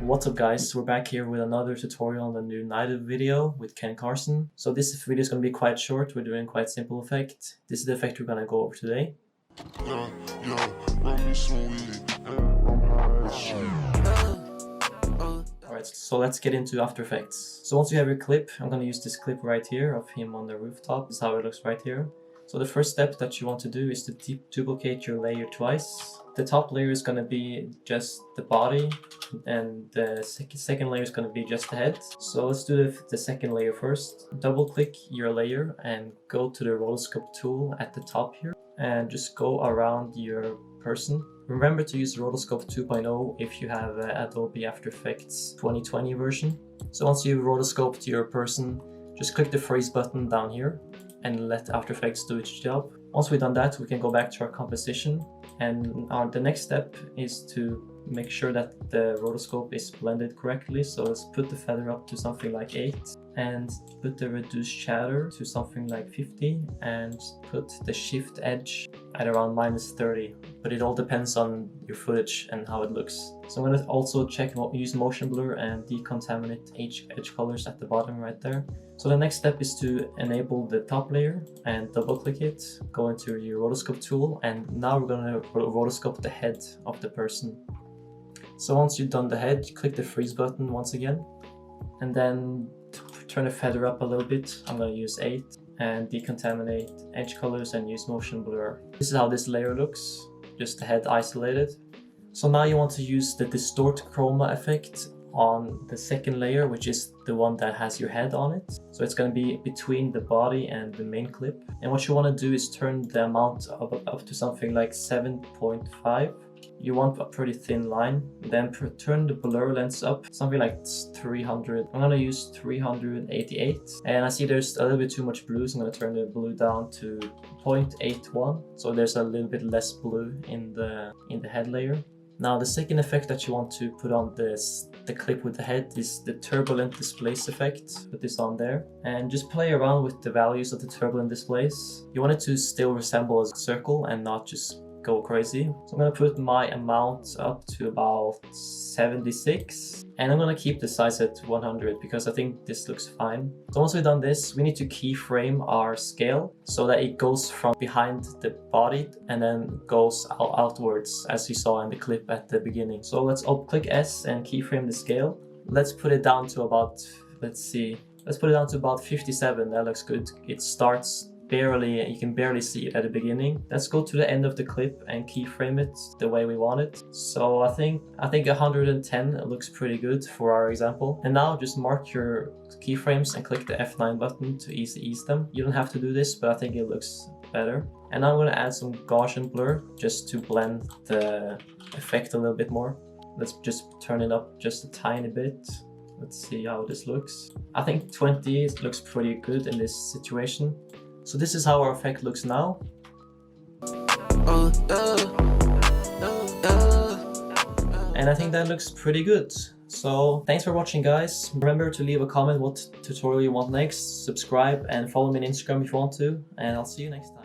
What's up guys, we're back here with another tutorial on the new Nitetive video with Ken Carson. So this video is going to be quite short, we're doing quite simple effect. This is the effect we're going to go over today. Alright, so let's get into After Effects. So once you have your clip, I'm going to use this clip right here of him on the rooftop. This is how it looks right here. So the first step that you want to do is to duplicate your layer twice. The top layer is going to be just the body, and the second layer is going to be just the head. So let's do the second layer first. Double click your layer and go to the rotoscope tool at the top here and just go around your person. Remember to use rotoscope 2.0 if you have Adobe After Effects 2020 version. So once you've rotoscoped your person, just click the freeze button down here and let After Effects do its job. Once we've done that, we can go back to our composition, and the next step is to make sure that the rotoscope is blended correctly. So let's put the feather up to something like 8 and put the reduced shadow to something like 50 and put the shift edge at around -30, but it all depends on your footage and how it looks. So I'm going to also use motion blur and decontaminate edge colors at the bottom right there. So the next step is to enable the top layer and double click it, go into your rotoscope tool, and now we're going to rotoscope the head of the person. So once you've done the head, click the freeze button once again, and then turn the feather up a little bit. I'm going to use 8 and decontaminate edge colors and use motion blur. This is how this layer looks, just the head isolated. So now you want to use the distort chroma effect on the second layer, which is the one that has your head on it. So it's going to be between the body and the main clip. And what you want to do is turn the amount up to something like 7.5. You want a pretty thin line. Then turn the blur lens up, something like 300. I'm going to use 388. And I see there's a little bit too much blue, so I'm going to turn the blue down to 0.81. So there's a little bit less blue in the head layer. Now the second effect that you want to put on the clip with the head is the turbulent displace effect. Put this on there and just play around with the values of the turbulent displace. You want it to still resemble a circle and not just go crazy. So I'm going to put my amount up to about 76, and I'm going to keep the size at 100 because I think this looks fine. So once we've done this, we need to keyframe our scale so that it goes from behind the body and then goes outwards, as you saw in the clip at the beginning. So let's click S and keyframe the scale. Let's put it down to about, let's put it down to about 57. That looks good. It starts barely, you can barely see it at the beginning. Let's go to the end of the clip and keyframe it the way we want it. So I think 110 looks pretty good for our example. And now just mark your keyframes and click the F9 button to ease them. You don't have to do this, but I think it looks better. And now I'm going to add some gaussian blur just to blend the effect a little bit more. Let's just turn it up just a tiny bit. Let's see how this looks. I think 20 looks pretty good in this situation. So this is how our effect looks now. And I think that looks pretty good. So thanks for watching guys. Remember to leave a comment what tutorial you want next, subscribe and follow me on Instagram if you want to, and I'll see you next time.